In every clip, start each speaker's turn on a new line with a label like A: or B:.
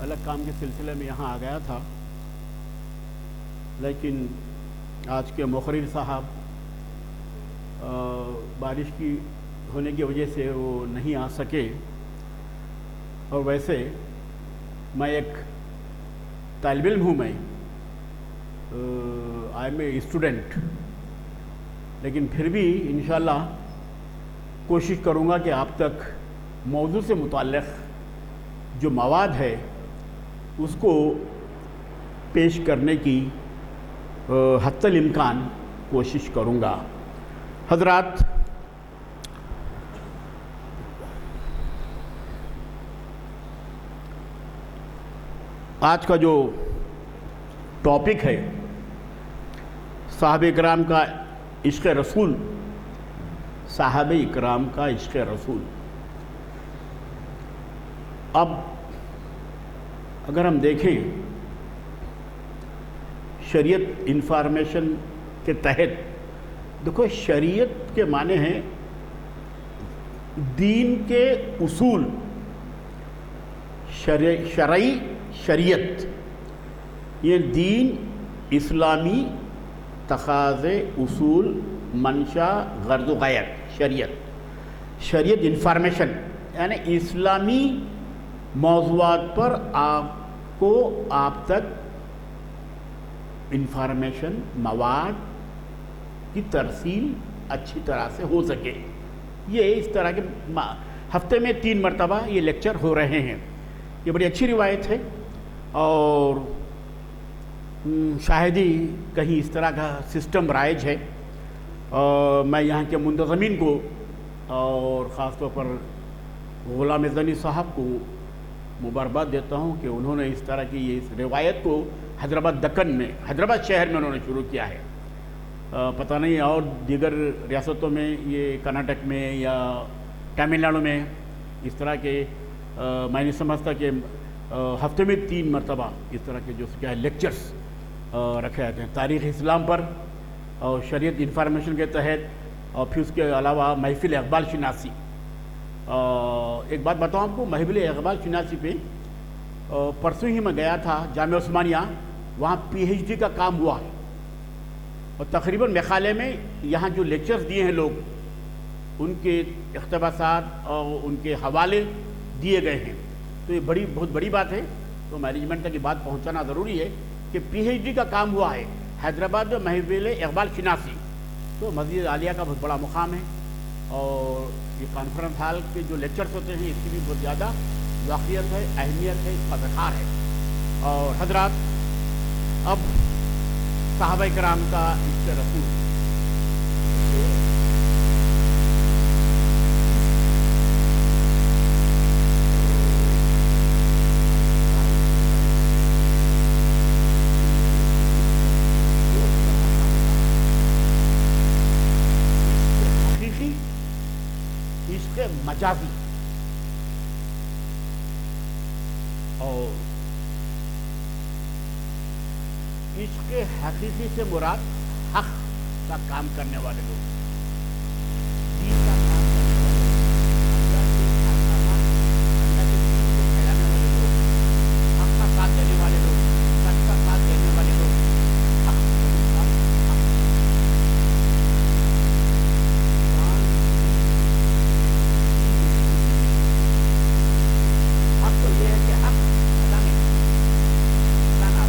A: الگ کام کے سلسلے میں یہاں آ گیا تھا، لیکن آج کے مقرر صاحب بارش کی ہونے کی وجہ سے وہ نہیں آ سکے. اور ویسے میں ایک طالب علم ہوں، میں آئی ایم اے اسٹوڈنٹ، لیکن پھر بھی انشاءاللہ کوشش کروں گا کہ آپ تک موضوع سے متعلق جو مواد ہے اس کو پیش کرنے کی حتی الامکان کوشش کروں گا. حضرات، آج کا جو ٹاپک ہے صحابہ اکرام کا عشق رسول، صحابہ اکرام کا عشق رسول. اب اگر ہم دیکھیں شریعت انفارمیشن کے تحت، دیکھو شریعت کے معنی ہیں دین کے اصول، شرعی شریعت. یہ دین، اسلامی تقاضے، اصول، منشا، غرض و غایت. شریعت انفارمیشن یعنی اسلامی موضوعات پر آپ تک انفارمیشن، مواد کی ترسیل اچھی طرح سے ہو سکے. یہ اس طرح کے ہفتے میں 3 مرتبہ یہ لیکچر ہو رہے ہیں. یہ بڑی اچھی روایت ہے، اور شاید ہی کہیں اس طرح کا سسٹم رائج ہے. میں یہاں کے منتظمین کو اور خاص طور پر غلام زنی صاحب کو مبارکباد دیتا ہوں کہ انہوں نے اس طرح کی اس روایت کو حیدرآباد دکن میں، حیدرآباد شہر میں انہوں نے شروع کیا ہے. پتہ نہیں اور دیگر ریاستوں میں، یہ کرناٹک میں یا تامل ناڈو میں اس طرح کے میں نہیں سمجھتا کہ ہفتے میں 3 مرتبہ اس طرح کے جو کیا لیکچرز رکھے جاتے ہیں تاریخ اسلام پر اور شریعت انفارمیشن کے تحت. اور پھر اس کے علاوہ محفل اقبال شناسی. ایک بات بتاؤں آپ کو، محفل اقبال شناسی پہ پرسوں ہی میں گیا تھا جامعہ عثمانیہ، وہاں PhD کا کام ہوا ہے، اور تقریباً مقالے میں یہاں جو لیکچرز دیے ہیں لوگ، ان کے اقتباسات اور ان کے حوالے دیے گئے ہیں. تو یہ بہت بڑی بات ہے. تو مینجمنٹ تک یہ بات پہنچانا ضروری ہے کہ PhD کا کام ہوا ہے حیدرآباد میں محفل اقبال شناسی. تو مسجد عالیہ کا بہت بڑا مقام ہے، اور یہ کانفرنس ہال کے جو لیکچرز ہوتے ہیں اس کی بھی بہت زیادہ واقعیت ہے، اہمیت ہے، اس کا وقار ہے. اور حضرات، اب صحابہ کرام کا عشق رسول. حقیقی عشق مجازی، اور عشق حقیقی سے مراد حق کا کام کرنے والے لوگ، دین کا کام کرنے والے لوگ، اللہ کے دین کو پھیلانے والے لوگ، حق کا ساتھ دینے والے لوگ، سچ کا ساتھ دینے والے لوگ. حق تو یہ ہے کہ حق بتانے، بتانا،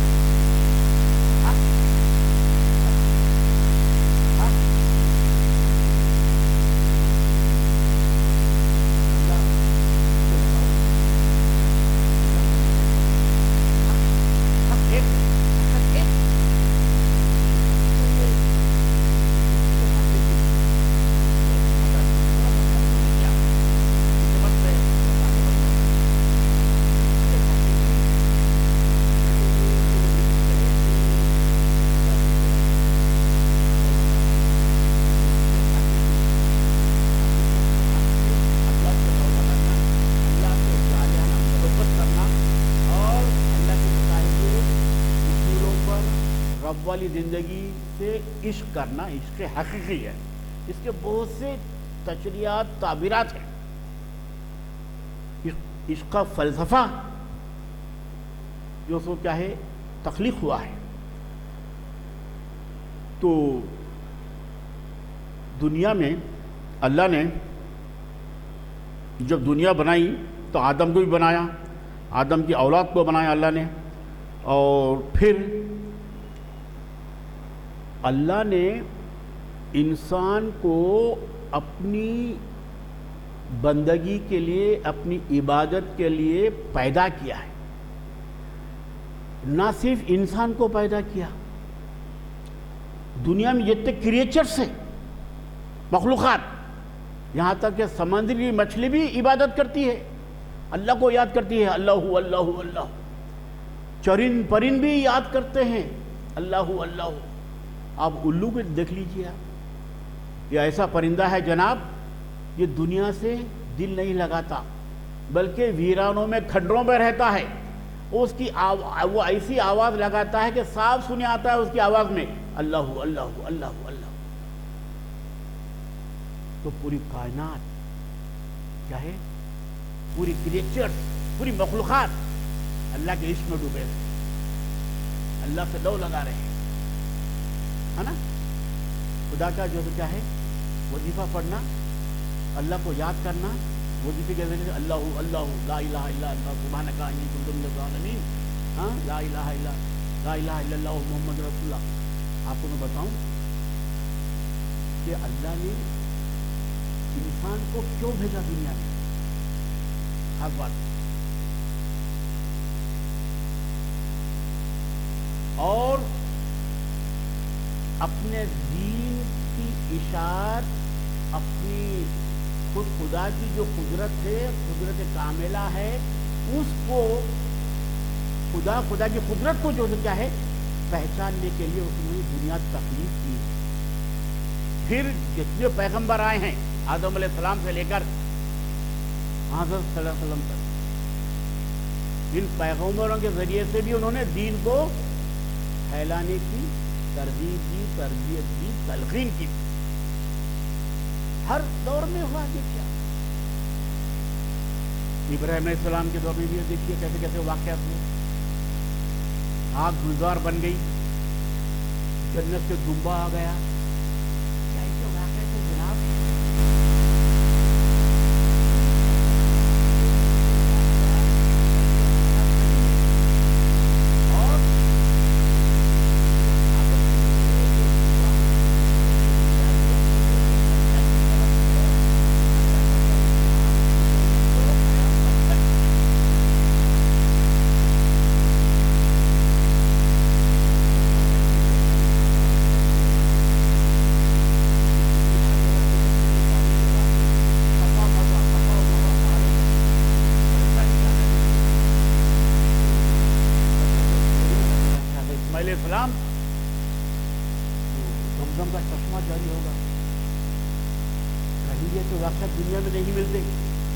A: حق والی زندگی سے عشق کرنا عشق حقیقی ہے. اس کے بہت سے تشریحات، تعبیرات ہیں. عشق کا فلسفہ جو سو کیا ہے تخلیق ہوا ہے. تو دنیا میں اللہ نے جب دنیا بنائی تو آدم کو بھی بنایا, آدم کی اولاد کو بنایا اللہ نے, اور پھر اللہ نے انسان کو اپنی بندگی کے لیے, اپنی عبادت کے لیے پیدا کیا ہے. نہ صرف انسان کو پیدا کیا, دنیا میں جتنے کریچرز ہیں, مخلوقات, یہاں تک کہ سمندری مچھلی بھی عبادت کرتی ہے, اللہ کو یاد کرتی ہے, اللہ اللہ اللہ. چرند پرند بھی یاد کرتے ہیں اللہ اللہ. آپ الو کو دیکھ لیجیے, آپ یہ ایسا پرندہ ہے جناب, یہ دنیا سے دل نہیں لگاتا بلکہ ویرانوں میں کھنڈروں میں رہتا ہے. اس کی وہ ایسی آواز لگاتا ہے کہ صاف سنے آتا ہے اس کی آواز میں اللہ اللہ اللہ اللہ. تو پوری کائنات کیا ہے, پوری کریچرز, پوری مخلوقات اللہ کے عشق میں ڈوبے ہیں, اللہ سے لو لگا رہے ہیں, ہے نا. خدا کا جو کیا ہے وظیفہ پڑھنا, اللہ کو یاد کرنا, وظیفے کے ذریعے اللہ اللہ لا الہ الا اللہ سبحانک انی کنت من الظالمین, ہاں لا الہ الا اللہ محمد رسول اللہ. آپ کو میں بتاؤں کہ اللہ نے انسان کو کیوں بھیجا دنیا میں, خاص بات, اور اپنے دین کی اشاعت, اپنی خود خدا کی جو قدرت ہے, قدرت کاملہ ہے, اس کو خدا کی قدرت کو جو کیا ہے پہچاننے کے لیے اس نے دنیا تخلیق کی. پھر جتنے پیغمبر آئے ہیں آدم علیہ السلام سے لے کر حضرت صلی اللہ علیہ وسلم تک, ان پیغمبروں کے ذریعے سے بھی انہوں نے دین کو پھیلانے کی ترغیب دی, تربیت دی, تلقین کی. ہر دور میں ہوا یہ کیا, ابراہیم علیہ السلام کے دور میں بھی دیکھیے کیسے کیسے واقعات ہوئے. آگ گلزار بن گئی, جنت سے دمبا آ گیا, کیا ایسے واقعے تھے جناب. السلام زمزم کا چشمہ جاری ہوگا. کہیں یہ تو واقعات دنیا میں نہیں ملتے,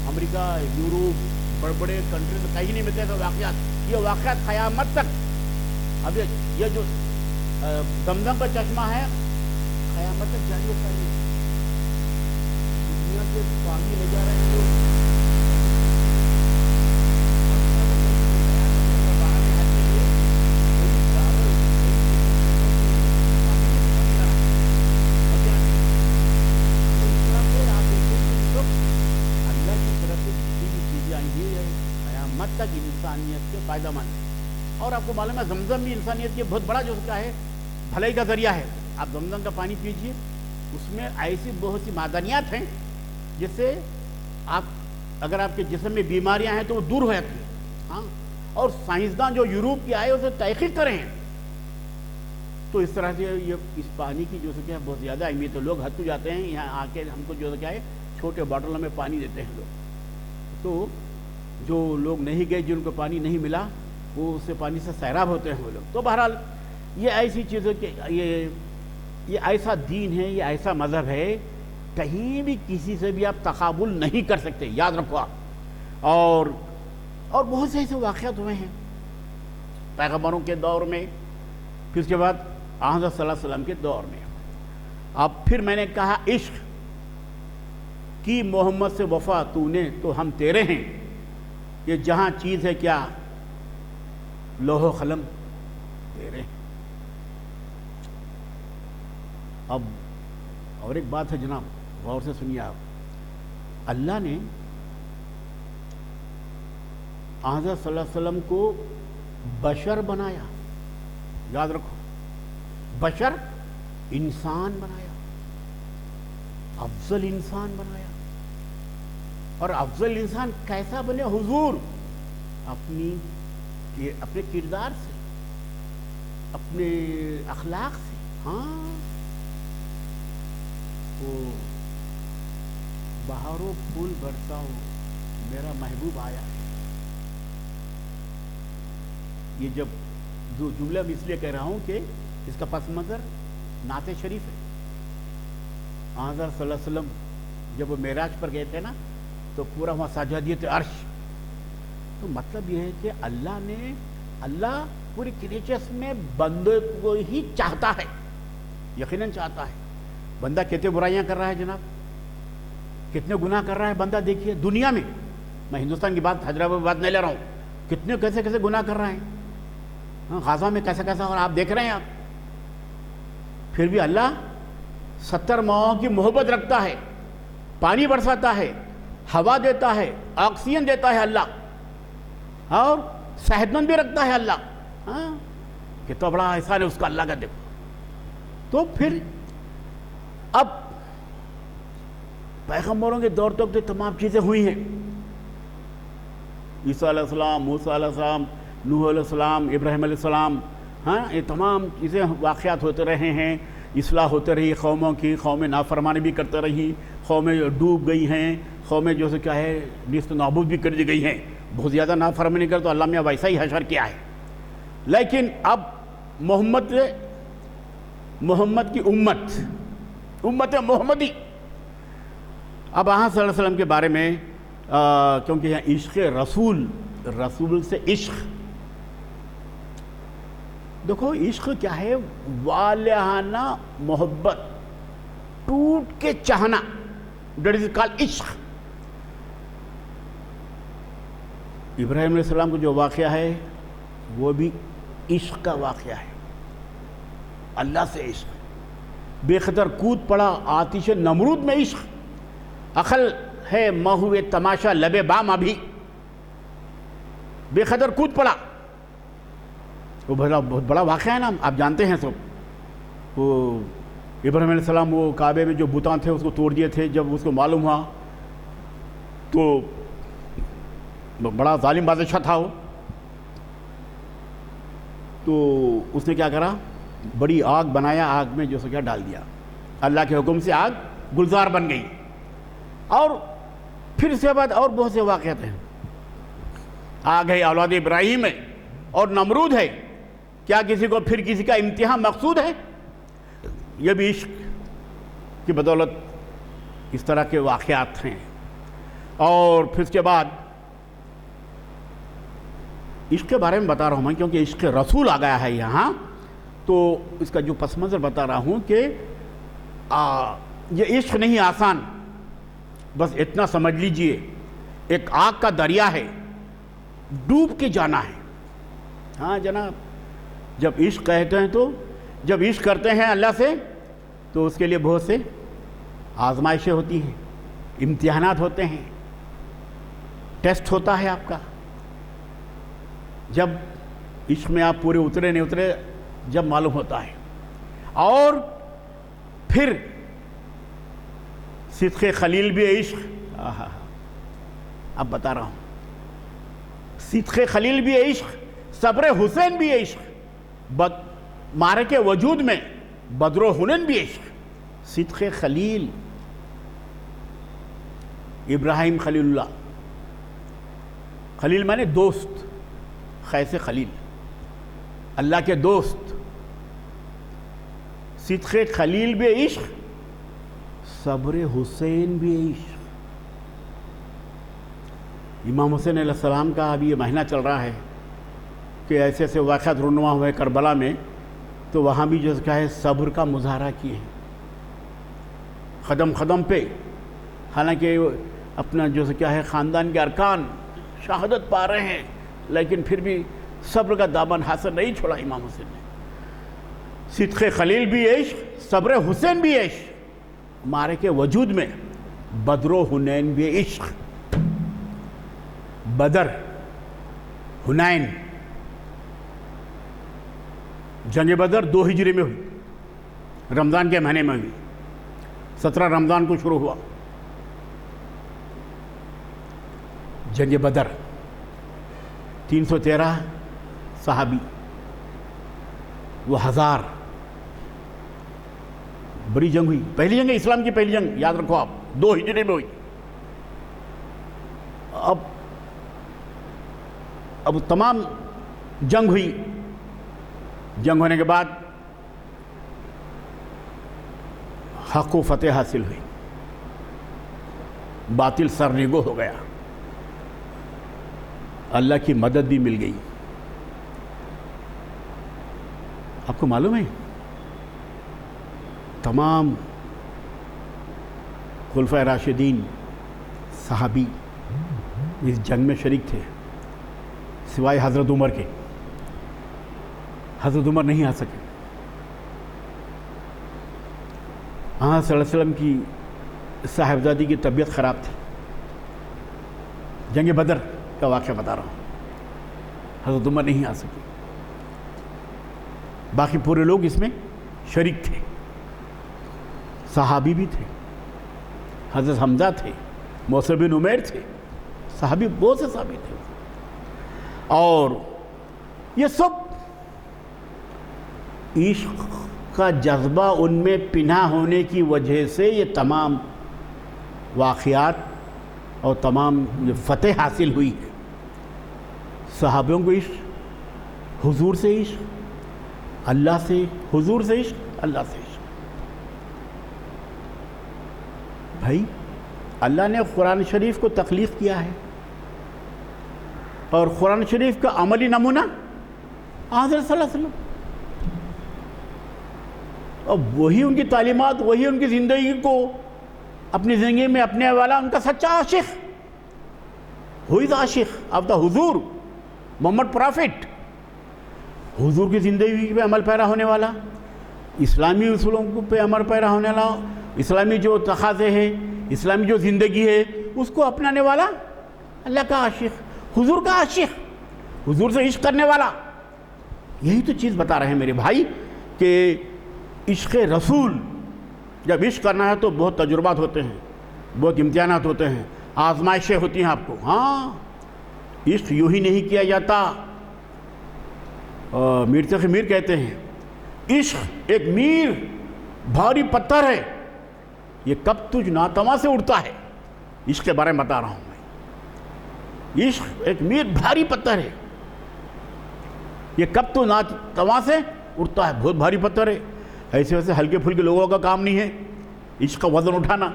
A: امریکہ, یوروپ, بڑے بڑے کنٹری میں کہیں نہیں ملتے ایسے واقعات. یہ واقعات قیامت تک, اب یہ جو زمزم کا چشمہ ہے قیامت تک جاری ہوتا ہے. دنیا سے پانی لے جا رہے ہیں لوگ, تک انسانیت کے فائدہ مند ہے. اور آپ کو معلوم ہے زمزم بھی انسانیت کے بہت بڑا جو کیا ہے بھلائی کا ذریعہ ہے. آپ زمزم کا پانی پیجئے, اس میں ایسی بہت سی معدنیات ہیں جس سے آپ اگر آپ کے جسم میں بیماریاں ہیں تو وہ دور ہو جاتی ہیں. ہاں, اور سائنسدان جو یوروپ کے آئے اسے تحقیق کریں ہیں, تو اس طرح سے یہ اس پانی کی جو کیا بہت زیادہ اہمیت ہے. لوگ حد تو جاتے ہیں, یہاں آ کے ہم کو جو کیا ہے چھوٹے باٹلوں میں پانی دیتے ہیں لوگ. تو جو لوگ نہیں گئے, جن کو پانی نہیں ملا, وہ اس سے پانی سے سیراب ہوتے ہیں وہ لوگ. تو بہرحال یہ ایسی چیزیں کہ یہ ایسا دین ہے, یہ ایسا مذہب ہے, کہیں بھی کسی سے بھی آپ تقابل نہیں کر سکتے, یاد رکھو آپ. اور بہت سے ایسے واقعات ہوئے ہیں پیغمبروں کے دور میں, پھر اس کے بعد حضرت صلی اللہ علیہ وسلم کے دور میں. اب پھر میں نے کہا عشق کی محمد سے وفا تو نے تو ہم تیرے ہیں. یہ جہاں چیز ہے کیا لوح و قلم دے رہے ہیں. اب اور ایک بات ہے جناب، غور سے سنیے آپ. اللہ نے حضرت صلی اللہ علیہ وسلم کو بشر بنایا، یاد رکھو، بشر انسان بنایا، افضل انسان بنایا. اور افضل انسان کیسا بنے حضور؟ اپنے کردار سے، اپنے اخلاق سے. ہاں، وہ بہاروں پھول برسا ہو میرا محبوب آیا ہے. یہ جب جو جملہ میں اس لیے کہہ رہا ہوں کہ اس کا پس منظر نعت شریف ہے. حضرت صلی اللہ علیہ وسلم جب وہ معراج پر گئے تھے نا تو پورا وہاں سجادیت عرش. تو مطلب یہ ہے کہ اللہ پوری کریچرز میں بندے کو ہی چاہتا ہے، یقیناً چاہتا ہے. بندہ کتنے برائیاں کر رہا ہے جناب، کتنے گناہ کر رہا ہے بندہ. دیکھیے دنیا میں، میں ہندوستان کی بات، حیدرآباد کی بات نہیں لے رہا ہوں، کتنے کیسے گناہ کر رہے ہیں. غزہ میں کیسا اور آپ دیکھ رہے ہیں آپ. پھر بھی اللہ 70 ماہوں کی محبت رکھتا ہے، پانی برساتا ہے، ہوا دیتا ہے، آکسیجن دیتا ہے اللہ، اور صحت مند بھی رکھتا ہے اللہ. کتنا بڑا احسان ہے اس کا اللہ کا. دیکھو تو پھر اب پیغمبروں کے دور تک تو تمام چیزیں ہوئی ہیں. عیسیٰ علیہ السلام، موسیٰ علیہ السلام، نوح علیہ السلام، ابراہیم علیہ السلام. یہ تمام چیزیں واقعات ہوتے رہے ہیں. اصلاح ہوتے رہی قوموں کی، قومیں نافرمانی بھی کرتے رہی، قومیں ڈوب گئی ہیں، قومیں جو سے کیا ہے نیست و نابود بھی کر دی گئی ہیں. بہت زیادہ نافرمانی کر تو اللہ نے ویسا ہی حشر کیا ہے. لیکن اب محمد کی امت محمدی، اب صلی اللہ علیہ وسلم کے بارے میں کیونکہ یہاں عشق رسول سے عشق. دیکھو عشق کیا ہے؟ والہانہ محبت، ٹوٹ کے چاہنا، دیٹ از کالڈ عشق. ابراہیم علیہ السلام کو جو واقعہ ہے وہ بھی عشق کا واقعہ ہے. اللہ سے عشق، بے خطر کود پڑا آتش نمرود میں عشق. عقل ہے مہوے تماشا لبے بام ابھی، بے خطر کود پڑا. وہ بہت بڑا واقعہ ہے نا، آپ جانتے ہیں سب. وہ ابراہیم علیہ السلام وہ کعبے میں جو بتاں تھے اس کو توڑ دیے تھے. جب اس کو معلوم ہوا تو بڑا ظالم بادشاہ تھا وہ، تو اس نے کیا کرا، بڑی آگ بنایا، آگ میں جو سو کیا ڈال دیا. اللہ کے حکم سے آگ گلزار بن گئی. اور پھر اس کے بعد اور بہت سے واقعات ہیں. آگ ہے، اولاد ابراہیم ہے، اور نمرود ہے. کیا کسی کو پھر کسی کا امتحان مقصود ہے؟ یہ بھی عشق کی بدولت اس طرح کے واقعات ہیں. اور پھر اس کے بعد عشق کے بارے میں بتا رہا ہوں میں، کیونکہ عشق رسول آ گیا ہے یہاں، تو اس کا جو پس منظر بتا رہا ہوں کہ یہ عشق نہیں آسان. بس اتنا سمجھ لیجئے، ایک آگ کا دریا ہے، ڈوب کے جانا ہے. ہاں جناب، جب عشق کہتے ہیں تو جب عشق کرتے ہیں اللہ سے تو اس کے لیے بہت سے آزمائشیں ہوتی ہیں، امتحانات ہوتے ہیں، ٹیسٹ ہوتا ہے آپ کا. جب عشق میں آپ پورے اترے نہیں اترے جب معلوم ہوتا ہے. اور پھر صدق خلیل بھی عشق. اب بتا رہا ہوں، صدق خلیل بھی عشق، صبر حسین بھی عشق، معرکہ کے وجود میں بدر و حنین بھی عشق. صدق خلیل، ابراہیم خلیل اللہ، خلیل مانے دوست، خیس خلیل، اللہ کے دوست. صدق خلیل بھی عشق، صبر حسین بھی عشق. امام حسین علیہ السلام کا ابھی یہ مہینہ چل رہا ہے کہ ایسے ایسے واقعات رونما ہوئے کربلا میں، تو وہاں بھی جو کیا ہے صبر کا مظاہرہ کیے ہیں قدم قدم پہ. حالانکہ اپنا جو کیا ہے خاندان کے ارکان شہادت پا رہے ہیں، لیکن پھر بھی صبر کا دامن ہاتھ سے نہیں چھوڑا امام حسین نے. صدق خلیل بھی عشق, صبر حسین بھی عشق, مارے کے وجود میں بدر و حنین بھی عشق. بدر, حنین, جنگ بدر 2 ہجری میں ہوئی, رمضان کے مہینے میں ہوئی. 17 رمضان کو شروع ہوا جنگ بدر. 313 صحابی, وہ 1000. بڑی جنگ ہوئی, پہلی جنگ اسلام کی پہلی جنگ, یاد رکھو آپ, 2 ہجری میں ہوئی. اب تمام جنگ ہوئی. جنگ ہونے کے بعد حق کو فتح حاصل ہوئی, باطل سرنگو ہو گیا, اللہ کی مدد بھی مل گئی. آپ کو معلوم ہے تمام خلفائے راشدین صحابی اس جنگ میں شریک تھے سوائے حضرت عمر کے. حضرت عمر نہیں آ سکے. صلی اللہ علیہ وسلم کی صاحبزادی کی طبیعت خراب تھی. جنگ بدر کا واقعہ بتا رہا ہوں, حضرت عمر نہیں آ سکے. باقی پورے لوگ اس میں شریک تھے, صحابی بھی تھے. حضرت حمزہ تھے, مصعب بن عمیر تھے, صحابی بہت سے صحابی تھے. اور یہ سب عشق کا جذبہ ان میں پنہا ہونے کی وجہ سے یہ تمام واقعات اور تمام فتح حاصل ہوئی ہے. صحابیوں کو عشق, حضور سے عشق, اللہ سے, حضور سے عشق, اللہ سے عشق. بھائی اللہ نے قرآن شریف کو تخلیق کیا ہے, اور قرآن شریف کا عملی نمونہ حضرت صلی اللہ علیہ وسلم. اور وہی ان کی تعلیمات, وہی ان کی زندگی کو اپنی زندگی میں اپنے والا ان کا سچا عاشق. ہو از عاشق آف دا حضور محمد پرافٹ. حضور کی زندگی پہ عمل پیرا ہونے والا, اسلامی اصولوں پہ عمل پیرا ہونے والا, اسلامی جو تقاضے ہیں, اسلامی جو زندگی ہے اس کو اپنانے والا اللہ کا عاشق, حضور کا عاشق, حضور سے عشق کرنے والا. یہی تو چیز بتا رہے ہیں میرے بھائی کہ عشق رسول, جب عشق کرنا ہے تو بہت تجربات ہوتے ہیں, بہت امتحانات ہوتے ہیں, آزمائشیں ہوتی ہیں آپ کو. ہاں, عشق یوں ہی نہیں کیا جاتا. میر تقی میر کہتے ہیں عشق ایک میر بھاری پتھر ہے, یہ کب تجھ ناتواں سے اڑتا ہے. عشق کے بارے میں بتا رہا ہوں میں. عشق ایک میر بھاری پتھر ہے, یہ کب تو ناتواں سے اڑتا ہے, بہت بھاری پتھر ہے. ایسے ویسے ہلکے پھلکے لوگوں کا کام نہیں ہے عشق کا وزن اٹھانا.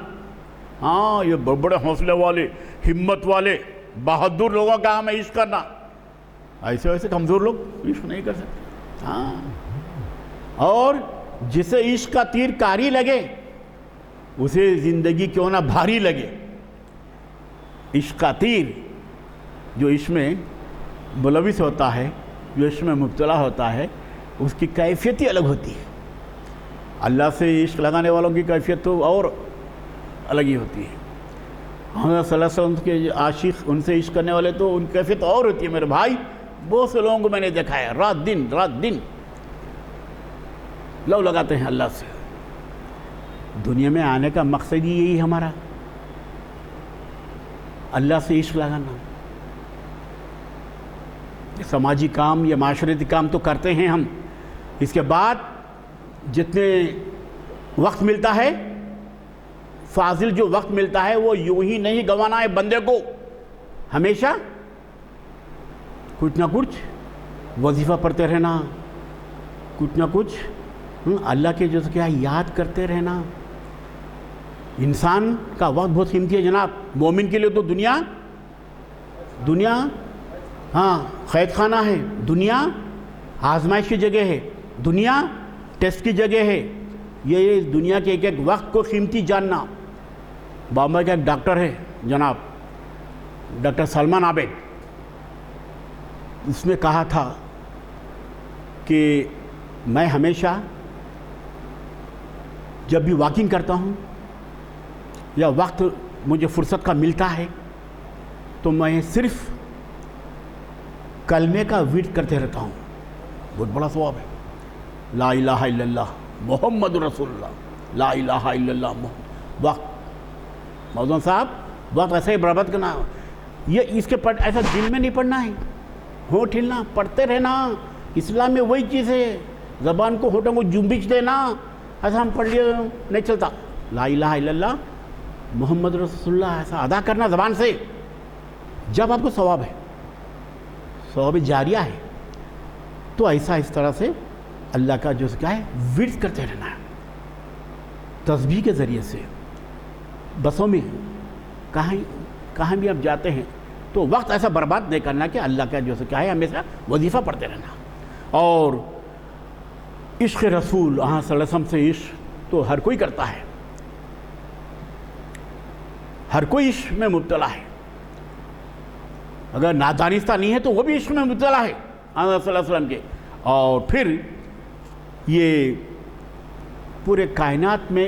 A: ہاں, یہ بڑے حوصلے والے, ہمت والے, بہادر لوگوں کا کام ہے عشق کرنا. ایسے ویسے کمزور لوگ عشق نہیں کر سکتے. ہاں, اور جسے عشق کا تیر کاری لگے اسے زندگی کیوں نہ بھاری لگے. عشق کا تیر جو عشق میں ملوث ہوتا ہے, جو عشق میں مبتلا ہوتا ہے, اس کی کیفیت ہی الگ ہوتی ہے. اللہ سے عشق لگانے والوں کی کیفیت تو اور الگ ہی ہوتی ہے. حضرت صلی اللہ علیہ وسلم کے عاشق, ان سے عشق کرنے والے تو ان کی کیفیت اور ہوتی ہے میرے بھائی. بہت سے لوگوں کو میں نے دیکھا ہے رات دن لو لگاتے ہیں اللہ سے. دنیا میں آنے کا مقصد ہی یہی ہمارا, اللہ سے عشق لگانا. سماجی کام یا معاشرتی کام تو کرتے ہیں ہم, اس کے بعد جتنے وقت ملتا ہے, فاضل جو وقت ملتا ہے, وہ یوں ہی نہیں گنوانا ہے بندے کو. ہمیشہ کچھ نہ کچھ وظیفہ پڑھتے رہنا, کچھ نہ کچھ اللہ کے جو کیا یاد کرتے رہنا. انسان کا وقت بہت قیمتی ہے جناب. مومن کے لیے تو دنیا ہاں قید خانہ ہے, دنیا آزمائش کی جگہ ہے, دنیا ٹیسٹ کی جگہ ہے. یہ دنیا کے ایک وقت کو قیمتی جاننا. بامبے کا ایک ڈاکٹر ہے جناب, ڈاکٹر سلمان عابد, اس میں کہا تھا کہ میں ہمیشہ جب بھی واکنگ کرتا ہوں یا وقت مجھے فرصت کا ملتا ہے تو میں صرف کلمے کا ورد کرتے رہتا ہوں. بہت بڑا ثواب ہے. لا الہ الا اللہ محمد رسول اللہ، لا الہ الا اللہ محمد. وقت موزن صاحب وقت ایسے ہی برباد کرنا، یہ اس کے ایسا دل میں نہیں پڑھنا ہے، ہونٹ ہلنا، پڑھتے رہنا. اسلام میں وہی چیز ہے، زبان کو ہونٹوں کو جنبش دینا. ایسا ہم پڑھ لیے نہیں چلتا. لا الہ الا اللہ محمد رسول اللہ ایسا ادا کرنا زبان سے، جب آپ کو ثواب ہے، ثواب جاریہ ہے. تو ایسا اس طرح سے اللہ کا جو کیا ہے ورد کرتے رہنا ہے تسبیح کے ذریعے سے. بسوں میں کہیں بھی آپ جاتے ہیں تو وقت ایسا برباد نہیں کرنا کہ اللہ کا جو کیا ہے ہمیشہ وظیفہ پڑھتے رہنا. اور عشق رسول صلی اللہ علیہ وسلم سے عشق تو ہر کوئی کرتا ہے، ہر کوئی عشق میں مبتلا ہے. اگر نادانستہ نہیں ہے تو وہ بھی عشق میں مبتلا ہے آقا صلی اللہ علیہ وسلم کے. اور پھر یہ پورے کائنات میں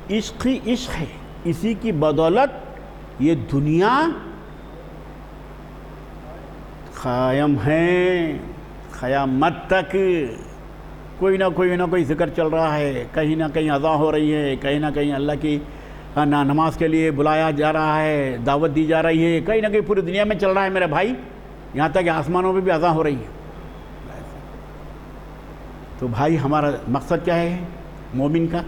A: عشق ہی عشق ہے. اسی کی بدولت یہ دنیا قائم ہے. قیامت تک کوئی نہ کوئی ذکر چل رہا ہے، کہیں نہ کہیں اذان ہو رہی ہے، کہیں نہ کہیں اللہ کی نماز کے لیے بلایا جا رہا ہے، دعوت دی جا رہی ہے. کہیں نہ کہیں پوری دنیا میں چل رہا ہے میرے بھائی. یہاں تک کہ آسمانوں میں بھی اذان ہو رہی ہے. تو بھائی ہمارا مقصد کیا ہے مومن کا؟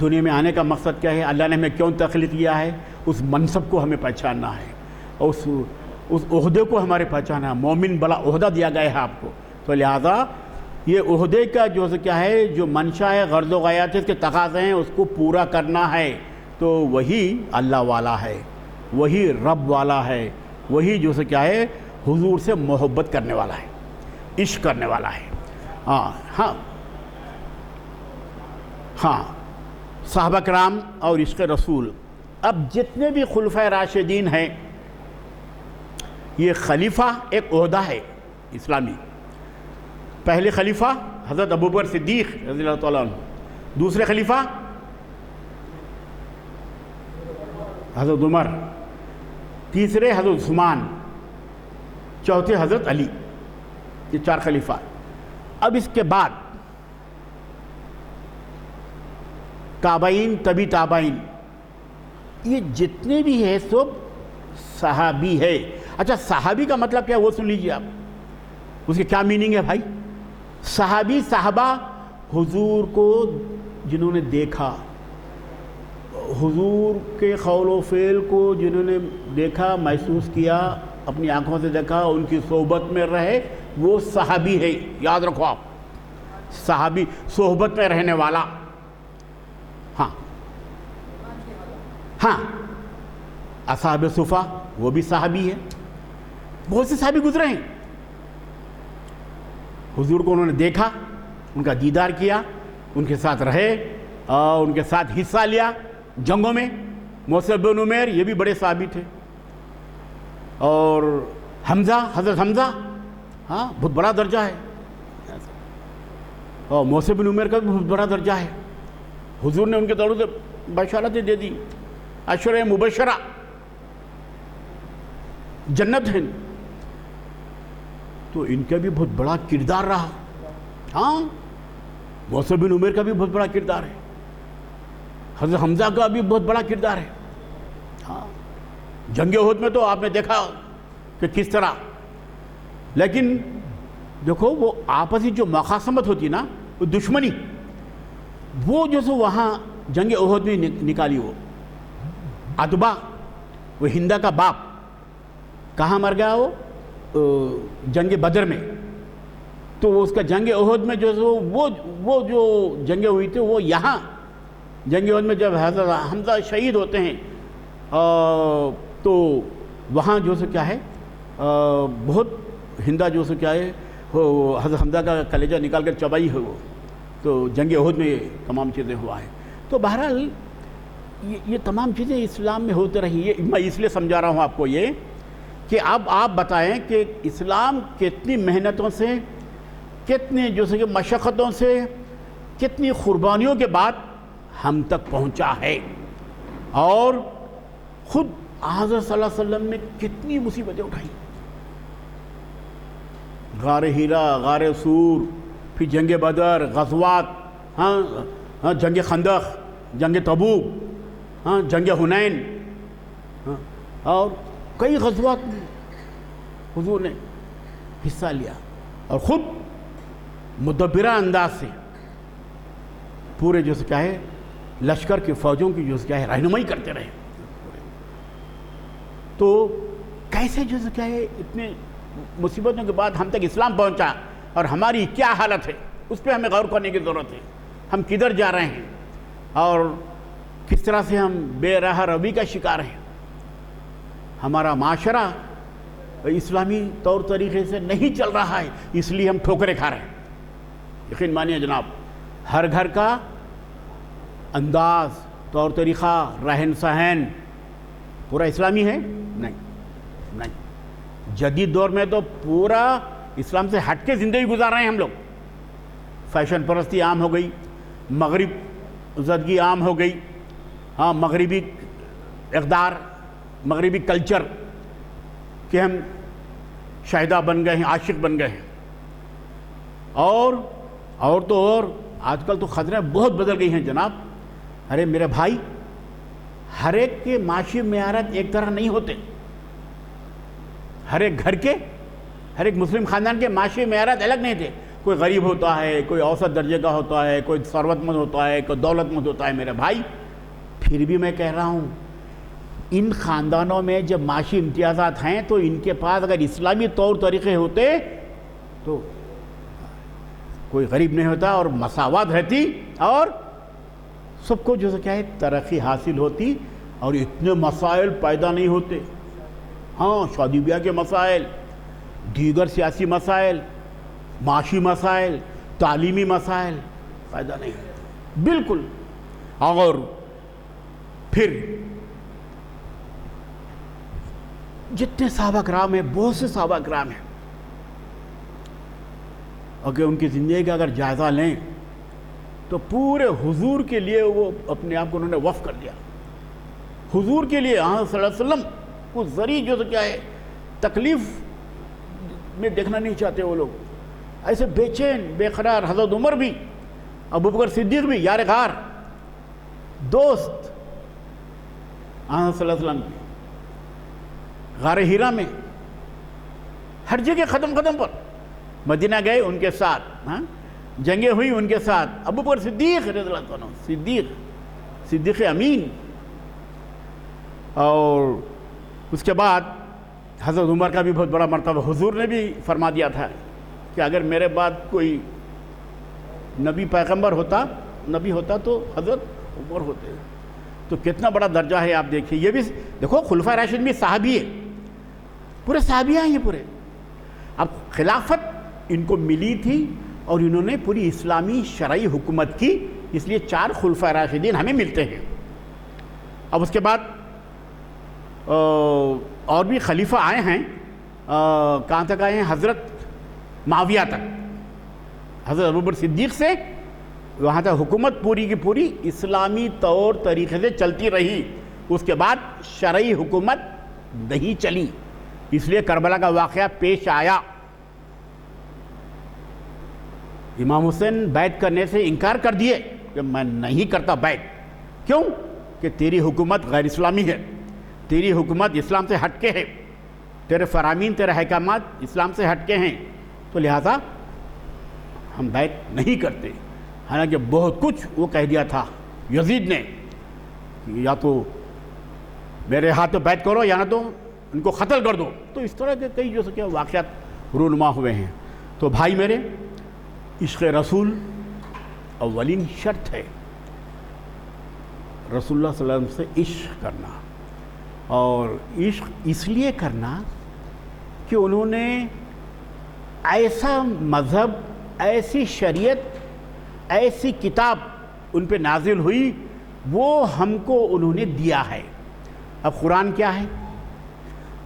A: دنیا میں آنے کا مقصد کیا ہے؟ اللہ نے ہمیں کیوں تخلیق کیا ہے؟ اس منصب کو ہمیں پہچاننا ہے، اور اس عہدے کو ہمارے پہچاننا ہے. مومن بڑا عہدہ دیا گیا ہے آپ کو، تو لہذا یہ عہدے کا جو کیا ہے جو منشا ہے، غرض و غایات کے تقاضے ہیں، اس کو پورا کرنا ہے. تو وہی اللہ والا ہے، وہی رب والا ہے، وہی جو کیا ہے حضور سے محبت کرنے والا ہے، عشق کرنے والا ہے. ہاں صحابہ کرام اور عشق رسول. اب جتنے بھی خلفائے راشدین ہیں، یہ خلیفہ ایک عہدہ ہے اسلامی. پہلے خلیفہ حضرت ابوبکر صدیق رضی اللہ تعالیٰ عنہ، دوسرے خلیفہ حضرت عمر، تیسرے حضرت عثمان، چوتھے حضرت علی. یہ 4 خلیفہ. اب اس کے بعد تابعین، طبی تابعین، یہ جتنے بھی ہیں سب صحابی ہے. اچھا صحابی کا مطلب کیا ہے وہ سن لیجیے آپ، اس کے کیا میننگ ہے بھائی. صحابی صحابہ حضور کو جنہوں نے دیکھا، حضور کے قول و فعل کو جنہوں نے دیکھا، محسوس کیا، اپنی آنکھوں سے دیکھا، ان کی صحبت میں رہے، وہ صحابی ہے. یاد رکھو آپ، صحابی صحبت میں رہنے والا. ہاں اصحاب صفا وہ بھی صحابی ہے. بہت سے صحابی گزرے ہیں، حضور کو انہوں نے دیکھا، ان کا دیدار کیا، ان کے ساتھ رہے اور ان کے ساتھ حصہ لیا جنگوں میں. مصعب بن عمیر یہ بھی بڑے صحابی تھے. اور حمزہ، حضرت حمزہ، ہاں بہت بڑا درجہ ہے. اور مصعب بن عمیر کا بھی بہت بڑا درجہ ہے. حضور نے ان کے طور سے بشارتیں دے دی، عشرہ مبشرہ، جنت ہے. تو ان کا بھی بہت بڑا کردار رہا. ہاں مصعب بن عمیر کا بھی بہت بڑا کردار ہے، حضرت حمزہ کا بھی بہت بڑا کردار ہے. ہاں جنگ احد میں تو آپ نے دیکھا کہ کس طرح. لیکن دیکھو وہ آپسی جو مخاصمت ہوتی نا، وہ دشمنی، وہ جو سو وہاں جنگ احد میں نکالی. وہ عتبہ، وہ ہندہ کا باپ، کہاں مر گیا وہ جنگ بدر میں. تو اس کا جنگ احد میں جو سو وہ جو جنگیں ہوئی تھی وہ یہاں جنگ احد میں جب حضرت حمزہ شہید ہوتے ہیں تو وہاں جو سو کیا ہے بہت ہندہ جو سو کیا ہے وہ حضرت حمزہ کا کلیجہ نکال کر چبائی ہے وہ. تو جنگ احد میں یہ تمام چیزیں ہوا ہے. تو بہرحال یہ تمام چیزیں اسلام میں ہوتے رہی. یہ میں اس لیے سمجھا رہا ہوں آپ کو یہ کہ اب آپ بتائیں کہ اسلام کتنی محنتوں سے، کتنی کہ مشقتوں سے، کتنی قربانیوں کے بعد ہم تک پہنچا ہے، اور خود حضرت صلی اللہ علیہ وسلم نے کتنی مصیبتیں اٹھائیں، غار ہیرا، غار سور، پھر جنگ بدر، غزوات، جنگ خندق، جنگ تبوک، جنگ حنین، اور کئی غزوات میں حضور نے حصہ لیا، اور خود مدبرہ انداز سے پورے لشکر کی فوجوں کی رہنمائی کرتے رہے۔ تو کیسے اتنے مصیبتوں کے بعد ہم تک اسلام پہنچا، اور ہماری کیا حالت ہے اس پہ ہمیں غور کرنے کی ضرورت ہے۔ ہم کدھر جا رہے ہیں اور کس طرح سے ہم بے راہ روی کا شکار ہیں۔ ہمارا معاشرہ اسلامی طور طریقے سے نہیں چل رہا ہے، اس لیے ہم ٹھوکریں کھا رہے ہیں۔ یقین مانیے جناب، ہر گھر کا انداز، طور طریقہ، رہن سہن پورا اسلامی ہے؟ نہیں۔ جدید دور میں تو پورا اسلام سے ہٹ کے زندگی گزار رہے ہیں ہم لوگ۔ فیشن پرستی عام ہو گئی، مغرب زدگی عام ہو گئی، مغربی اقدار، مغربی کلچر کہ ہم شاہدہ بن گئے ہیں، عاشق بن گئے ہیں۔ اور آج کل تو خطریں بہت بدل گئی ہیں جناب۔ ارے میرے بھائی، ہر ایک کے معاشی معیارات ایک طرح نہیں ہوتے۔ ہر ایک گھر کے، ہر ایک مسلم خاندان کے معاشی معیارات الگ نہیں تھے۔ کوئی غریب ہوتا ہے، کوئی اوسط درجے کا ہوتا ہے، کوئی ثروت مند ہوتا ہے، کوئی دولت مند ہوتا ہے۔ میرے بھائی، پھر بھی میں کہہ رہا ہوں، ان خاندانوں میں جب معاشی امتیازات ہیں تو ان کے پاس اگر اسلامی طور طریقے ہوتے تو کوئی غریب نہیں ہوتا، اور مساوات رہتی، اور سب کو ترقی حاصل ہوتی، اور اتنے مسائل پیدا نہیں ہوتے۔ شادی بیاہ کے مسائل، دیگر سیاسی مسائل، معاشی مسائل، تعلیمی مسائل پیدا نہیں ہوتے بالکل۔ اور پھر جتنے صحابہ کرام ہیں، بہت سے صحابہ کرام ہیں، اگر ان کی زندگی کا اگر جائزہ لیں تو پورے حضور کے لیے وہ اپنے آپ کو انہوں نے وقف کر دیا۔ حضور کے لیے صلی اللہ علیہ وسلم کو ذریع تکلیف میں دیکھنا نہیں چاہتے وہ لوگ، ایسے بے چین بے قرار۔ حضرت عمر بھی، ابوبکر صدیق بھی، یار غار دوست صلی اللہ علیہ وسلم کی، غار ہیرا میں ہر جگہ قدم قدم پر، مدینہ گئے ان کے ساتھ، جنگیں ہوئی ان کے ساتھ، ابوبکر صدیق رضی اللہ عنہ، صدیق امین۔ اور اس کے بعد حضرت عمر کا بھی بہت بڑا مرتبہ، حضور نے بھی فرما دیا تھا کہ اگر میرے بعد کوئی نبی پیغمبر ہوتا تو حضرت عمر ہوتے۔ تو کتنا بڑا درجہ ہے آپ دیکھیے۔ یہ بھی دیکھو، خلفائے راشدین بھی صحابی ہے، پورے صحابیہ ہیں یہ پورے۔ اب خلافت ان کو ملی تھی اور انہوں نے پوری اسلامی شرعی حکومت کی، اس لیے 4 خلفائے راشدین ہمیں ملتے ہیں۔ اب اس کے بعد اور بھی خلیفہ آئے ہیں، کہاں تک آئے ہیں؟ حضرت معاویہ تک، حضرت ابوبکر صدیق سے وہاں تک حکومت پوری کی پوری اسلامی طور طریقے سے چلتی رہی۔ اس کے بعد شرعی حکومت نہیں چلی، اس لیے کربلا کا واقعہ پیش آیا۔ امام حسین بیعت کرنے سے انکار کر دیے کہ میں نہیں کرتا بیعت۔ کیوں؟ کہ تیری حکومت غیر اسلامی ہے، تیری حکومت اسلام سے ہٹ کے ہے، تیرے فرامین، تیرے احکامات اسلام سے ہٹ کے ہیں، تو لہٰذا ہم بیعت نہیں کرتے۔ حالانکہ بہت کچھ وہ کہہ دیا تھا یزید نے، یا تو میرے ہاتھ میں بیعت کرو یا نہ تو ان کو قتل کر دو۔ تو اس طرح کے کئی واقعات رونما ہوئے ہیں۔ تو بھائی میرے، عشق رسول اولین شرط ہے، رسول اللہ صلی اللہ علیہ وسلم سے عشق کرنا، اور عشق اس لیے کرنا کہ انہوں نے ایسا مذہب، ایسی شریعت، ایسی کتاب ان پہ نازل ہوئی، وہ ہم کو انہوں نے دیا ہے۔ اب قرآن کیا ہے؟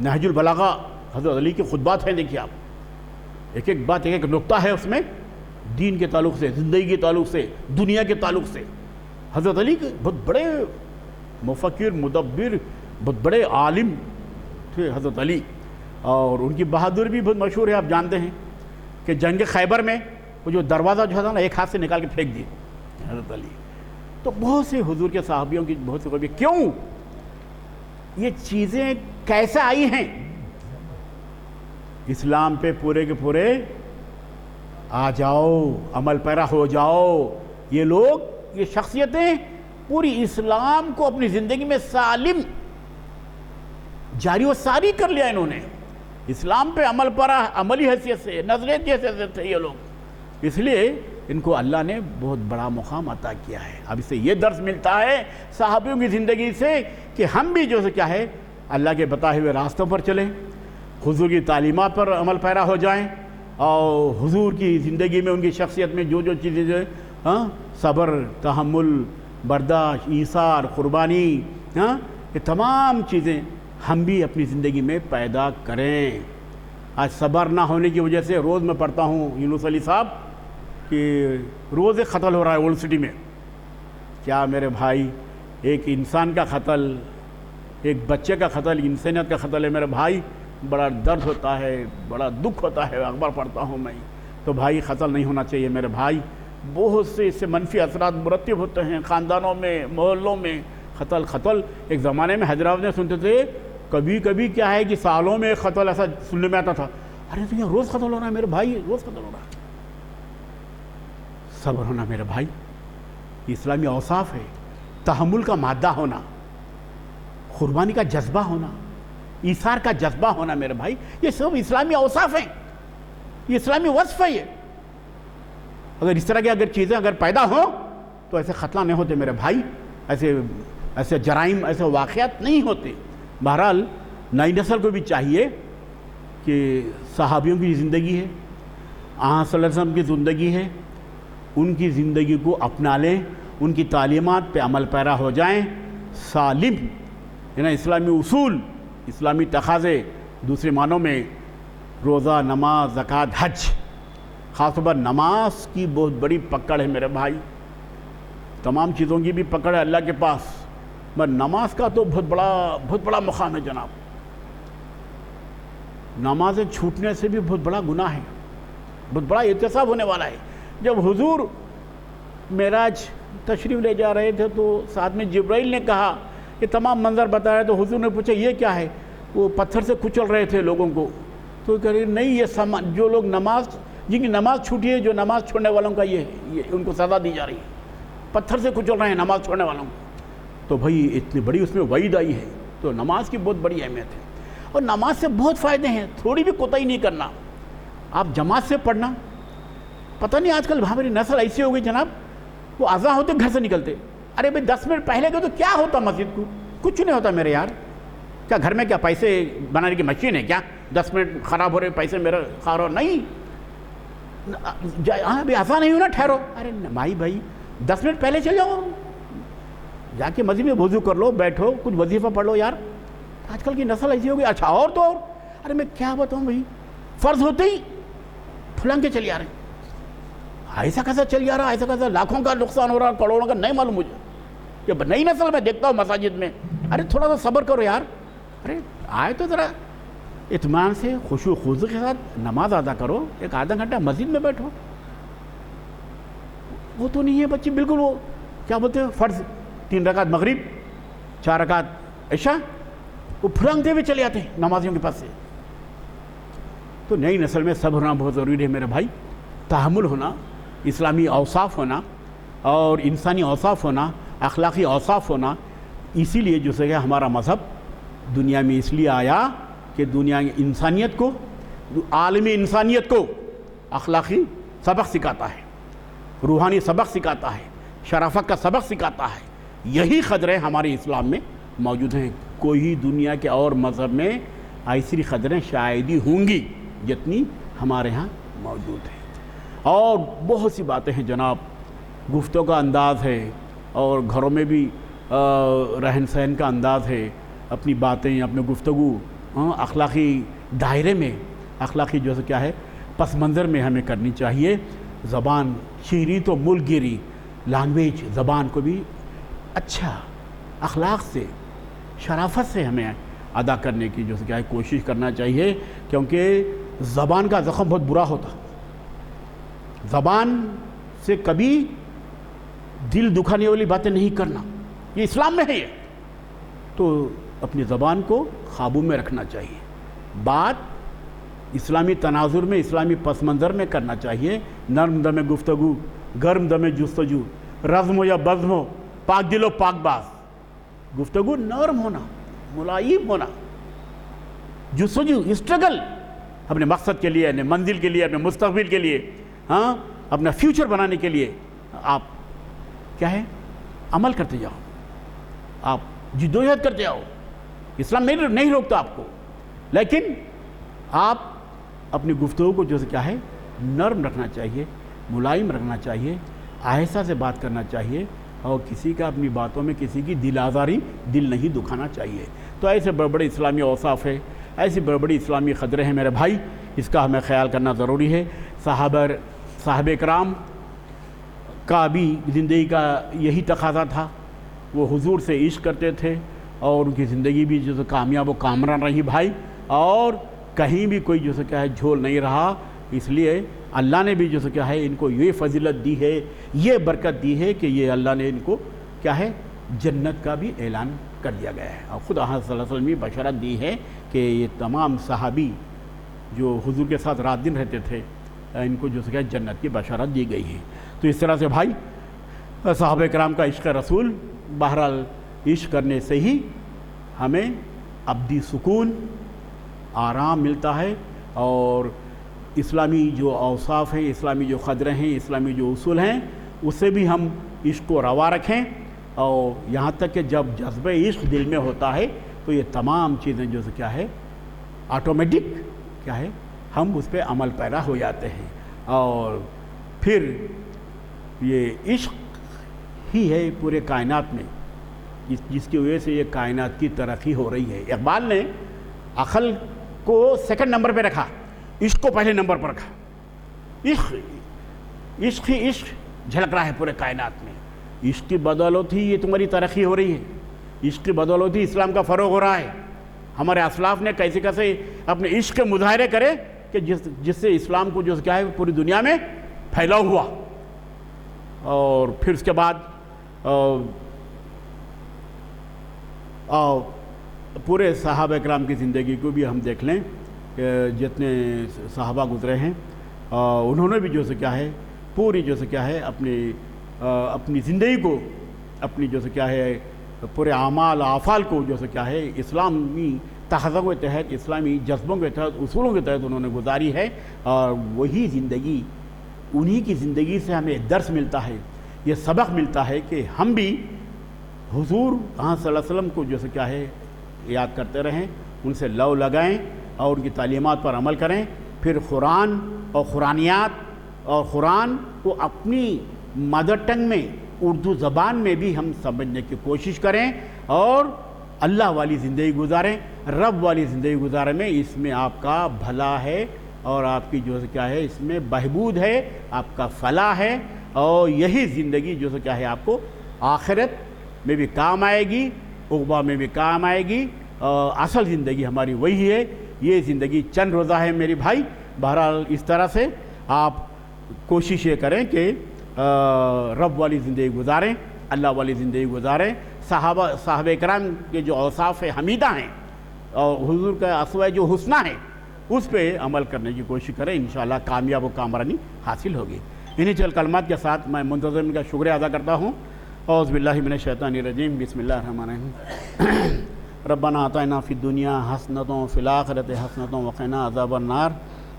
A: نہج البلاغہ حضرت علی کے خطبات ہیں، دیکھیے آپ، ایک ایک بات، ایک ایک نقطہ ہے اس میں دین کے تعلق سے، زندگی کے تعلق سے، دنیا کے تعلق سے۔ حضرت علی کے بہت بڑے مفکر، مدبر، بہت بڑے عالم تھے حضرت علی، اور ان کی بہادری بھی بہت مشہور ہے۔ آپ جانتے ہیں کہ جنگ خیبر میں وہ جو دروازہ جو تھا نا ایک ہاتھ سے نکال کے پھینک دیے حضرت علی۔ تو بہت سے حضور کے صحابیوں کی بہت سے کیوں یہ چیزیں کیسے آئی ہیں؟ اسلام پہ پورے کے پورے آ جاؤ، عمل پیرا ہو جاؤ۔ یہ لوگ، یہ شخصیتیں پوری اسلام کو اپنی زندگی میں سالم جاری و ساری کر لیا انہوں نے۔ اسلام پہ عمل پیرا، عملی حیثیت سے، نظریت کی حیثیت سے تھے یہ لوگ، اس لیے ان کو اللہ نے بہت بڑا مقام عطا کیا ہے۔ اب اس سے یہ درس ملتا ہے صحابیوں کی زندگی سے کہ ہم بھی جو کیا ہے اللہ کے بتائے ہوئے راستوں پر چلیں، حضور کی تعلیمات پر عمل پیرا ہو جائیں، اور حضور کی زندگی میں ان کی شخصیت میں جو جو چیزیں صبر، تحمل، برداشت، ایثار، قربانی، یہ تمام چیزیں ہم بھی اپنی زندگی میں پیدا کریں۔ آج صبر نہ ہونے کی وجہ سے روز میں پڑھتا ہوں یونس علی صاحب کہ روز ایک قتل ہو رہا ہے اولڈ سٹی میں۔ کیا میرے بھائی، ایک انسان کا قتل، ایک بچے کا قتل، انسانیت کا قتل ہے میرے بھائی، بڑا درد ہوتا ہے، بڑا دکھ ہوتا ہے۔ اخبار پڑھتا ہوں میں، تو بھائی قتل نہیں ہونا چاہیے میرے بھائی، بہت سے اس سے منفی اثرات مرتب ہوتے ہیں خاندانوں میں، محلوں میں۔ قتل ایک زمانے میں حیدرآباد میں سنتے تھے، کبھی کبھی کیا ہے کہ سالوں میں ایک قتل ایسا سننے میں آتا تھا، ارے تو یہ روز قتل ہو رہا ہے میرے بھائی، روز قتل ہو رہا ہے۔ صبر ہونا میرے بھائی، یہ اسلامی اوصاف ہے۔ تحمل کا مادہ ہونا، قربانی کا جذبہ ہونا، ایثار کا جذبہ ہونا میرے بھائی، یہ سب اسلامی اوصاف ہیں، یہ اسلامی وصف ہے۔ یہ اگر اس طرح کی چیزیں اگر پیدا ہوں تو ایسے قتل نہیں ہوتے میرے بھائی، ایسے جرائم، ایسے واقعات نہیں ہوتے۔ بہرحال نئی نسل کو بھی چاہیے کہ صحابیوں کی زندگی ہے، آن صلی اللہ علیہ وسلم کی زندگی ہے، ان کی زندگی کو اپنا لیں، ان کی تعلیمات پہ عمل پیرا ہو جائیں، سالم یعنی اسلامی اصول، اسلامی تقاضے، دوسرے معنوں میں روزہ، نماز، زکوٰۃ، حج، خاص طور پر نماز کی بہت بڑی پکڑ ہے میرے بھائی۔ تمام چیزوں کی بھی پکڑ ہے اللہ کے پاس، مگر نماز کا تو بہت بڑا مقام ہے جناب۔ نمازیں چھوٹنے سے بھی بہت بڑا گناہ ہے، بہت بڑا احتساب ہونے والا ہے۔ جب حضور معراج تشریف لے جا رہے تھے تو ساتھ میں جبرائیل نے کہا، یہ تمام منظر بتایا، تو حضور نے پوچھا یہ کیا ہے؟ وہ پتھر سے کچل رہے تھے لوگوں کو، تو کہہ رہے نہیں، یہ جو لوگ جن کی نماز چھوٹی ہے، جو نماز چھوڑنے والوں کا یہ ان کو سزا دی جا رہی ہے، پتھر سے کچل رہے ہیں نماز چھوڑنے والوں کو۔ تو بھائی اتنی بڑی اس میں وعید آئی ہے، تو نماز کی بہت بڑی اہمیت ہے، اور نماز سے بہت فائدے ہیں، تھوڑی بھی کوتاہی نہیں کرنا۔ آپ جماعت سے پڑھنا، پتہ نہیں آج کل ہماری نسل ایسی ہو گئی جناب، وہ اذان ہوتے گھر سے نکلتے، ارے بھائی 10 منٹ پہلے گئے تو کیا ہوتا مسجد کو؟ کچھ نہیں ہوتا میرے یار، کیا گھر میں کیا پیسے بنانے کی مشین ہے کیا؟ 10 منٹ خراب ہو رہے، پیسے میرے خراب ہو نہیں، ہاں بھی اذان نہیں ہونا، ٹھہرو، ارے بھائی 10 منٹ پہلے چل جاؤ، جا کے مسجد میں وضو کر لو، بیٹھو، کچھ وظیفہ پڑھ لو یار۔ آج کل کی نسل ایسی ہو گئی۔ اچھا اور تو اور، ارے میں کیا بتاؤں بھائی، فرض ہوتے ہی پھلنگ کے چل جا رہے ہیں، ایسا کیسا چل جا رہا، ایسا کیسا، لاکھوں کا نقصان ہو رہا، کروڑوں کا، نہیں معلوم مجھے۔ یہ نئی نسل میں دیکھتا ہوں مساجد میں، ارے تھوڑا سا صبر کرو یار، ارے آئے تو ذرا اطمینان سے خشوع و خضوع کے ساتھ نماز ادا کرو، ایک آدھا گھنٹہ مسجد میں بیٹھو۔ وہ تو نہیں ہے بچے بالکل، وہ کیا بولتے ہیں، فرض 3 رکعت مغرب، 4 رکعت عشاء، وہ پھلانگتے ہوئے چلے آتے ہیں نمازیوں کے پاس سے۔ تو نئی نسل میں صبر ہونا بہت ضروری ہے میرے بھائی، تحمل ہونا، اسلامی اوصاف ہونا، اور انسانی اوصاف ہونا، اخلاقی اوصاف ہونا۔ اسی لیے جو ہے ہمارا مذہب دنیا میں اس لیے آیا کہ دنیا کی انسانیت کو، عالمی انسانیت کو اخلاقی سبق سکھاتا ہے، روحانی سبق سکھاتا ہے، شرافت کا سبق سکھاتا ہے۔ یہی قدریں ہمارے اسلام میں موجود ہیں، کوئی دنیا کے اور مذہب میں ایسی قدریں شاید ہی ہوں گی جتنی ہمارے ہاں موجود ہیں۔ اور بہت سی باتیں ہیں جناب، گفتگو کا انداز ہے، اور گھروں میں بھی رہن سہن کا انداز ہے، اپنی باتیں، اپنے گفتگو اخلاقی دائرے میں، اخلاقی جو ہے کیا ہے پس منظر میں ہمیں کرنی چاہیے۔ زبان شیریں تو ملک گیری، لینگویج زبان کو بھی اچھا اخلاق سے، شرافت سے ہمیں ادا کرنے کی جو ہے کیا ہے کوشش کرنا چاہیے، کیونکہ زبان کا زخم بہت برا ہوتا۔ زبان سے کبھی دل دکھانے والی باتیں نہیں کرنا، یہ اسلام میں ہے۔ یہ تو اپنی زبان کو قابو میں رکھنا چاہیے، بات اسلامی تناظر میں، اسلامی پس منظر میں کرنا چاہیے۔ نرم دم گفتگو، گرم دم جستجو، رزم ہو یا بزم ہو، پاک دل و پاک باز۔ گفتگو نرم ہونا، ملائم ہونا، جستجو اسٹرگل اپنے مقصد کے لیے، اپنے منزل کے لیے، اپنے مستقبل کے لیے، ہاں اپنا فیوچر بنانے کے لیے آپ کیا ہے عمل کرتے جاؤ، آپ جدوجہد کرتے جاؤ۔ اسلام نہیں روکتا آپ کو، لیکن آپ اپنی گفتگو کو جو ہے کیا ہے نرم رکھنا چاہیے، ملائم رکھنا چاہیے، آہستہ سے بات کرنا چاہیے، اور کسی کا اپنی باتوں میں کسی کی دل آزاری، دل نہیں دکھانا چاہیے۔ تو ایسے بڑے بڑے اسلامی اوصاف ہے، ایسی بڑی بڑی اسلامی قدریں ہیں میرے بھائی، اس کا ہمیں خیال کرنا ضروری ہے۔ صحابہ کرام کا بھی زندگی کا یہی تقاضا تھا، وہ حضور سے عشق کرتے تھے، اور ان کی زندگی بھی جو کامیاب و کامران رہی بھائی، اور کہیں بھی کوئی جو کیا ہے جھول نہیں رہا۔ اس لیے اللہ نے بھی جو کیا ہے ان کو یہ فضیلت دی ہے، یہ برکت دی ہے کہ یہ اللہ نے ان کو کیا ہے جنت کا بھی اعلان کر دیا گیا ہے، اور خود صلی اللہ علیہ وسلم نے بشارت دی ہے کہ یہ تمام صحابی جو حضور کے ساتھ رات دن رہتے تھے، ان کو جو ہے جنت کی بشارت دی گئی ہے۔ تو اس طرح سے بھائی صحابہ کرام کا عشق رسول، بہرحال عشق کرنے سے ہی ہمیں ابدی سکون، آرام ملتا ہے، اور اسلامی جو اوصاف ہیں، اسلامی جو قدریں ہیں، اسلامی جو اصول ہیں، اس سے بھی ہم عشق کو روا رکھیں، اور یہاں تک کہ جب جذبہ عشق دل میں ہوتا ہے تو یہ تمام چیزیں جو کیا ہے آٹومیٹک کیا ہے ہم اس پہ عمل پیرا ہو جاتے ہیں، اور پھر یہ عشق ہی ہے پورے کائنات میں جس کی وجہ سے یہ کائنات کی ترقی ہو رہی ہے۔ اقبال نے عقل کو سیکنڈ نمبر پہ رکھا، عشق کو پہلے نمبر پر رکھا۔ عشق ہی عشق جھلک رہا ہے پورے کائنات میں، عشق کی بدولت ہی یہ تمہاری ترقی ہو رہی ہے، عشق کی بدولت ہی اسلام کا فروغ ہو رہا ہے۔ ہمارے اسلاف نے کیسے کیسے اپنے عشق کے مظاہرے کرے کہ جس سے اسلام کو جو کیا ہے پوری دنیا میں پھیلاؤ ہوا، اور پھر اس کے بعد پورے صحابہ کرام کی زندگی کو بھی ہم دیکھ لیں کہ جتنے صحابہ گزرے ہیں انہوں نے بھی جو سے کیا ہے پوری جو سے کیا ہے اپنی زندگی کو، اپنی جو سے کیا ہے پورے اعمال افعال کو جو سے کیا ہے اسلامی تقاضوں کے تحت، اسلامی جذبوں کے تحت، اصولوں کے تحت انہوں نے گزاری ہے، اور وہی زندگی، انہی کی زندگی سے ہمیں درس ملتا ہے، یہ سبق ملتا ہے کہ ہم بھی حضور صلی اللہ علیہ وسلم کو جو سے کیا ہے یاد کرتے رہیں، ان سے لو لگائیں اور ان کی تعلیمات پر عمل کریں، پھر قرآن اور قرآنیات اور قرآن کو اپنی مدر ٹنگ میں، اردو زبان میں بھی ہم سمجھنے کی کوشش کریں، اور اللہ والی زندگی گزاریں، رب والی زندگی گزاریں میں اس میں آپ کا بھلا ہے، اور آپ کی جو ہے کیا ہے اس میں بہبود ہے، آپ کا فلاح ہے، اور یہی زندگی جو ہے کیا ہے آپ کو آخرت میں بھی کام آئے گی، عقبہ میں بھی کام آئے گی، اصل زندگی ہماری وہی ہے۔ یہ زندگی چند روزہ ہے میری بھائی، بہرحال اس طرح سے آپ کوشش یہ کریں کہ رب والی زندگی گزاریں، اللہ والی زندگی گزاریں، صحابہ کرام کے جو اوصاف حمیدہ ہیں اور حضور کا اسوہ جو حسنہ ہے اس پہ عمل کرنے کی کوشش کریں، انشاءاللہ کامیاب و کامرانی حاصل ہوگی۔ انہی چند کلمات کے ساتھ میں منتظم کا شکریہ ادا کرتا ہوں۔ اعوذ باللہ من الشیطان الرجیم، بسم اللہ الرحمن الرحیم۔ ربنا آتنا فی الدنیا حسنۃ وفی الآخرۃ حسنۃ وقنا عذاب النار،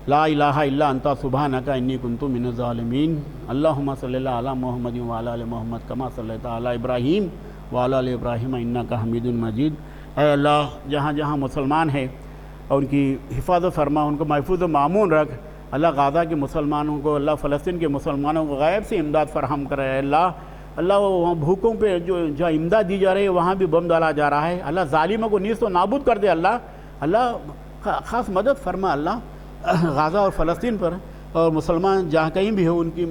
A: لا الہ الا انت سبحانک انی کنت من الظالمین۔ اللہم صلی اللہ علی محمد وعلی آل محمد کما صلیت علی ابراہیم وعلی آل ابراہیم انک حمید مجید۔ اے اللہ، جہاں جہاں مسلمان ہیں اور ان کی حفاظت فرما، ان کو محفوظ و معمون رکھ۔ اللہ غزہ کے مسلمانوں کو، اللہ فلسطین کے مسلمانوں کو غیب سے امداد فراہم کرے۔ اے اللہ وہاں بھوکوں پہ جو امداد دی جا رہی ہے وہاں بھی بم ڈالا جا رہا ہے، اللہ ظالموں کو نیست و نابود کر دے۔ اللہ اللہ خاص مدد فرما اللہ غزہ اور فلسطین پر، اور مسلمان جہاں کہیں بھی ہو ان کی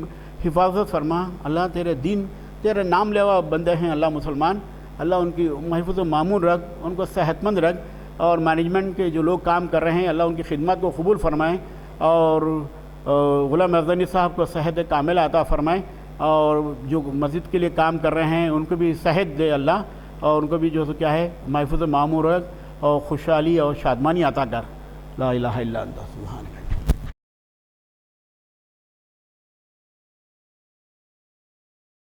A: حفاظت فرما اللہ۔ تیرے دین تیرے نام لیوا بندے ہیں اللہ مسلمان، اللہ ان کی محفوظ و معمول رکھ، ان کو صحت مند رکھ، اور مینجمنٹ کے جو لوگ کام کر رہے ہیں اللہ ان کی خدمات کو قبول فرمائیں، اور غلام مدنی صاحب کو صحت کامل عطا فرمائیں، اور جو مسجد کے لیے کام کر رہے ہیں ان کو بھی صحت دے اللہ، اور ان کو بھی جو کیا ہے محفوظ و معمول رکھ اور خوشحالی اور شادمانی عطا کر۔ لا الہ الا انت سبحانک۔